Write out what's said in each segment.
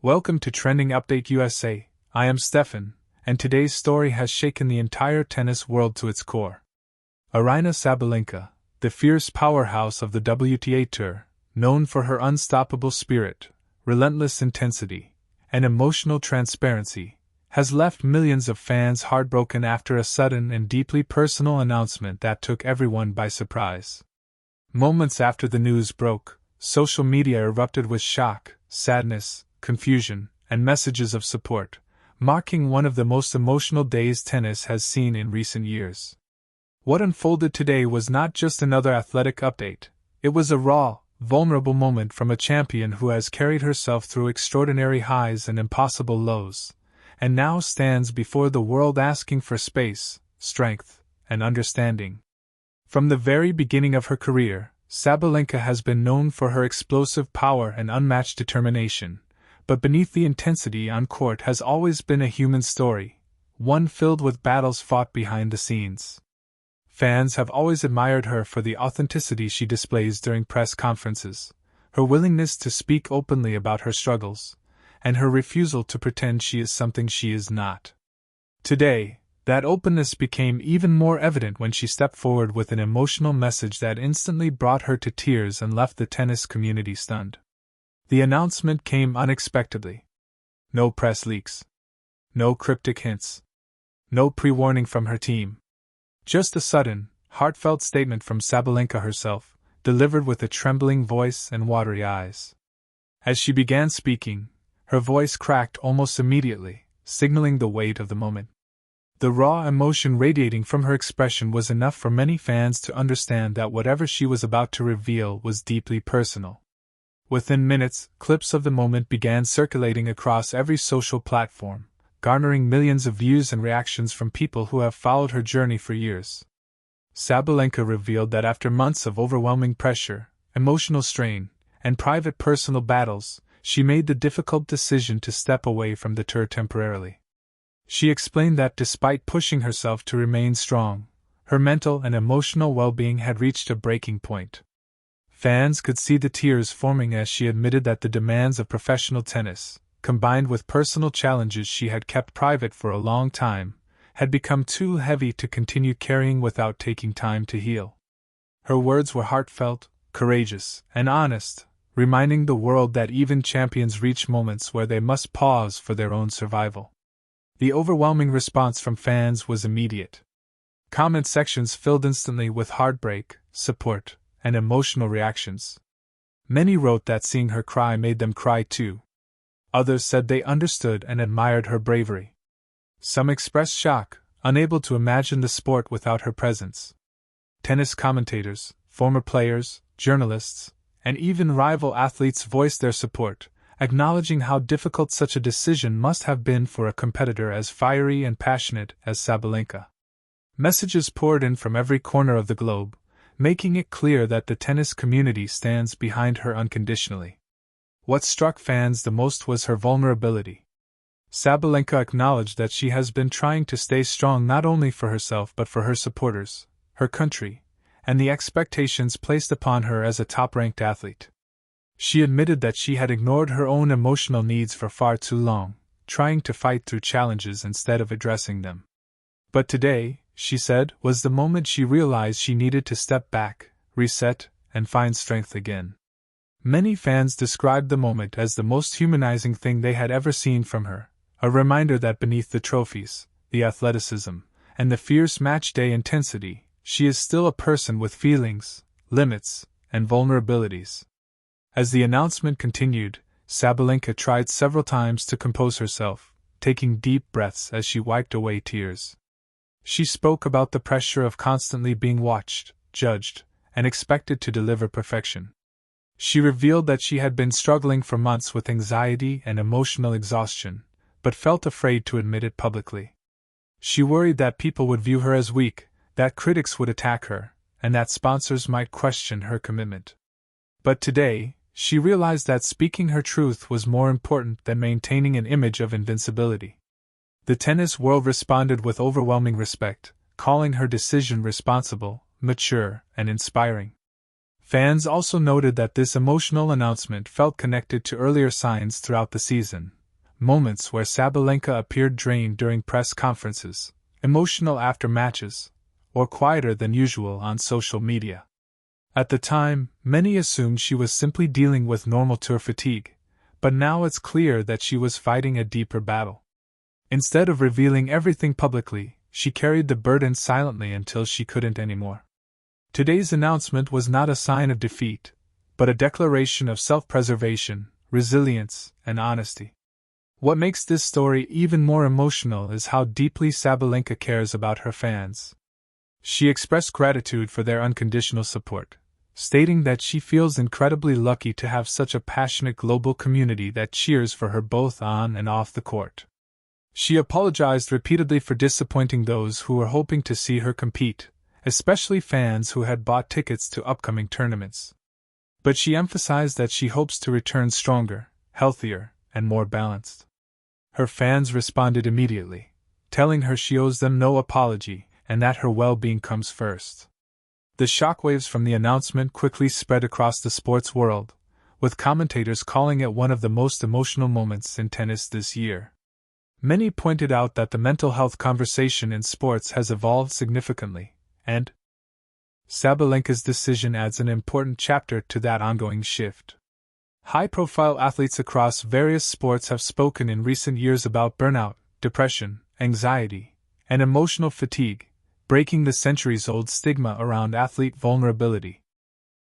Welcome to Trending Update USA. I am Steffan, and today's story has shaken the entire tennis world to its core. Aryna Sabalenka, the fierce powerhouse of the WTA Tour, known for her unstoppable spirit, relentless intensity, and emotional transparency, has left millions of fans heartbroken after a sudden and deeply personal announcement that took everyone by surprise. Moments after the news broke, social media erupted with shock, sadness, confusion, and messages of support, marking one of the most emotional days tennis has seen in recent years. What unfolded today was not just another athletic update, it was a raw, vulnerable moment from a champion who has carried herself through extraordinary highs and impossible lows, and now stands before the world asking for space, strength, and understanding. From the very beginning of her career, Sabalenka has been known for her explosive power and unmatched determination, but beneath the intensity on court has always been a human story, one filled with battles fought behind the scenes. Fans have always admired her for the authenticity she displays during press conferences, her willingness to speak openly about her struggles, and her refusal to pretend she is something she is not. Today, that openness became even more evident when she stepped forward with an emotional message that instantly brought her to tears and left the tennis community stunned. The announcement came unexpectedly. No press leaks. No cryptic hints. No pre-warning from her team. Just a sudden, heartfelt statement from Sabalenka herself, delivered with a trembling voice and watery eyes. As she began speaking, her voice cracked almost immediately, signaling the weight of the moment. The raw emotion radiating from her expression was enough for many fans to understand that whatever she was about to reveal was deeply personal. Within minutes, clips of the moment began circulating across every social platform, garnering millions of views and reactions from people who have followed her journey for years. Sabalenka revealed that after months of overwhelming pressure, emotional strain, and private personal battles, she made the difficult decision to step away from the tour temporarily. She explained that despite pushing herself to remain strong, her mental and emotional well-being had reached a breaking point. Fans could see the tears forming as she admitted that the demands of professional tennis, combined with personal challenges she had kept private for a long time, had become too heavy to continue carrying without taking time to heal. Her words were heartfelt, courageous, and honest, reminding the world that even champions reach moments where they must pause for their own survival. The overwhelming response from fans was immediate. Comment sections filled instantly with heartbreak, support, and emotional reactions. Many wrote that seeing her cry made them cry too. Others said they understood and admired her bravery. Some expressed shock, unable to imagine the sport without her presence. Tennis commentators, former players, journalists, and even rival athletes voiced their support, acknowledging how difficult such a decision must have been for a competitor as fiery and passionate as Sabalenka. Messages poured in from every corner of the globe, making it clear that the tennis community stands behind her unconditionally. What struck fans the most was her vulnerability. Sabalenka acknowledged that she has been trying to stay strong not only for herself but for her supporters, her country, and the expectations placed upon her as a top-ranked athlete. She admitted that she had ignored her own emotional needs for far too long, trying to fight through challenges instead of addressing them. But today, she said, was the moment she realized she needed to step back, reset, and find strength again. Many fans described the moment as the most humanizing thing they had ever seen from her, a reminder that beneath the trophies, the athleticism, and the fierce match-day intensity, she is still a person with feelings, limits, and vulnerabilities. As the announcement continued, Sabalenka tried several times to compose herself, taking deep breaths as she wiped away tears. She spoke about the pressure of constantly being watched, judged, and expected to deliver perfection. She revealed that she had been struggling for months with anxiety and emotional exhaustion, but felt afraid to admit it publicly. She worried that people would view her as weak, that critics would attack her, and that sponsors might question her commitment. But today, she realized that speaking her truth was more important than maintaining an image of invincibility. The tennis world responded with overwhelming respect, calling her decision responsible, mature, and inspiring. Fans also noted that this emotional announcement felt connected to earlier signs throughout the season, moments where Sabalenka appeared drained during press conferences, emotional after matches, or quieter than usual on social media. At the time, many assumed she was simply dealing with normal tour fatigue, but now it's clear that she was fighting a deeper battle. Instead of revealing everything publicly, she carried the burden silently until she couldn't anymore. Today's announcement was not a sign of defeat, but a declaration of self-preservation, resilience, and honesty. What makes this story even more emotional is how deeply Sabalenka cares about her fans. She expressed gratitude for their unconditional support, stating that she feels incredibly lucky to have such a passionate global community that cheers for her both on and off the court. She apologized repeatedly for disappointing those who were hoping to see her compete, especially fans who had bought tickets to upcoming tournaments. But she emphasized that she hopes to return stronger, healthier, and more balanced. Her fans responded immediately, telling her she owes them no apology and that her well-being comes first. The shockwaves from the announcement quickly spread across the sports world, with commentators calling it one of the most emotional moments in tennis this year. Many pointed out that the mental health conversation in sports has evolved significantly, and Sabalenka's decision adds an important chapter to that ongoing shift. High-profile athletes across various sports have spoken in recent years about burnout, depression, anxiety, and emotional fatigue, breaking the centuries-old stigma around athlete vulnerability.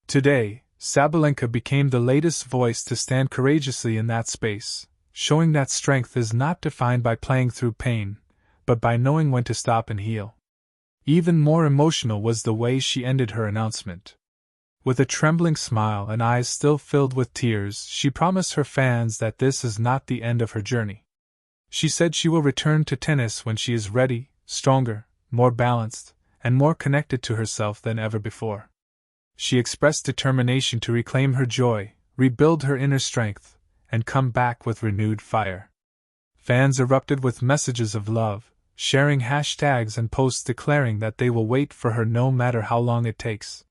Today, Sabalenka became the latest voice to stand courageously in that space, showing that strength is not defined by playing through pain, but by knowing when to stop and heal. Even more emotional was the way she ended her announcement. With a trembling smile and eyes still filled with tears, she promised her fans that this is not the end of her journey. She said she will return to tennis when she is ready, stronger, more balanced, and more connected to herself than ever before. She expressed determination to reclaim her joy, rebuild her inner strength, and come back with renewed fire. Fans erupted with messages of love, sharing hashtags and posts declaring that they will wait for her no matter how long it takes.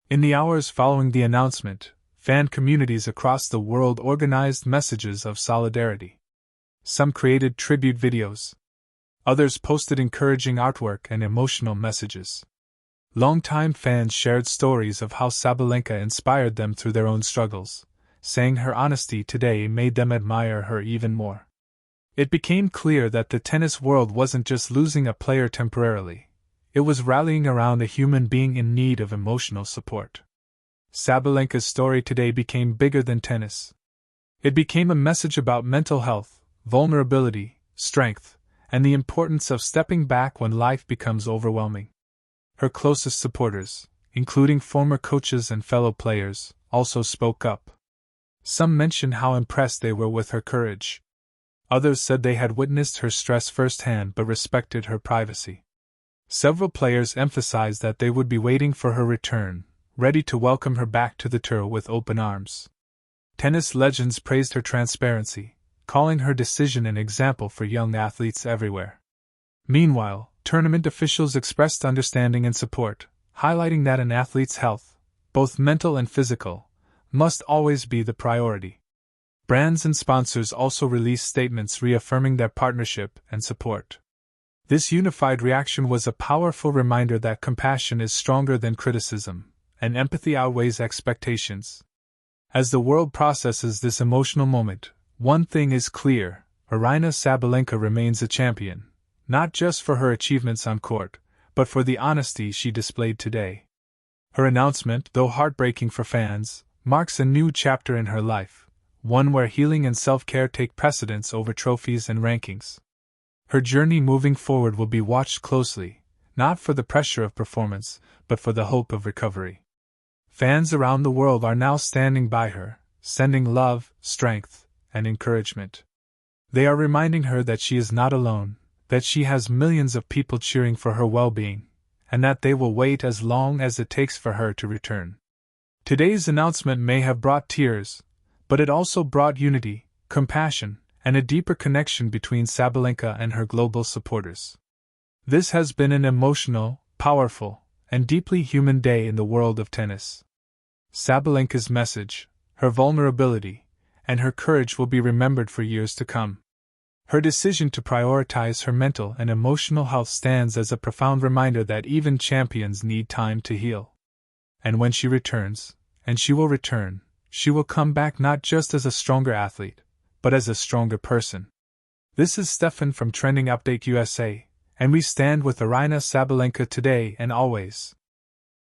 In the hours following the announcement, fan communities across the world organized messages of solidarity. Some created tribute videos. Others posted encouraging artwork and emotional messages. Longtime fans shared stories of how Sabalenka inspired them through their own struggles, saying her honesty today made them admire her even more. It became clear that the tennis world wasn't just losing a player temporarily, it was rallying around a human being in need of emotional support. Sabalenka's story today became bigger than tennis. It became a message about mental health, vulnerability, strength, and the importance of stepping back when life becomes overwhelming. Her closest supporters, including former coaches and fellow players, also spoke up. Some mentioned how impressed they were with her courage. Others said they had witnessed her stress firsthand but respected her privacy. Several players emphasized that they would be waiting for her return, ready to welcome her back to the tour with open arms. Tennis legends praised her transparency, calling her decision an example for young athletes everywhere. Meanwhile, tournament officials expressed understanding and support, highlighting that an athlete's health, both mental and physical, must always be the priority. Brands and sponsors also released statements reaffirming their partnership and support. This unified reaction was a powerful reminder that compassion is stronger than criticism, and empathy outweighs expectations. As the world processes this emotional moment, one thing is clear: Aryna Sabalenka remains a champion, not just for her achievements on court, but for the honesty she displayed today. Her announcement, though heartbreaking for fans, marks a new chapter in her life, one where healing and self-care take precedence over trophies and rankings. Her journey moving forward will be watched closely, not for the pressure of performance, but for the hope of recovery. Fans around the world are now standing by her, sending love, strength, and encouragement. They are reminding her that she is not alone, that she has millions of people cheering for her well-being, and that they will wait as long as it takes for her to return. Today's announcement may have brought tears, but it also brought unity, compassion, and a deeper connection between Sabalenka and her global supporters. This has been an emotional, powerful, and deeply human day in the world of tennis. Sabalenka's message, her vulnerability, and her courage will be remembered for years to come. Her decision to prioritize her mental and emotional health stands as a profound reminder that even champions need time to heal. And when she returns, and she will return, she will come back not just as a stronger athlete, but as a stronger person. This is Steffan from Trending Update USA, and we stand with Aryna Sabalenka today and always.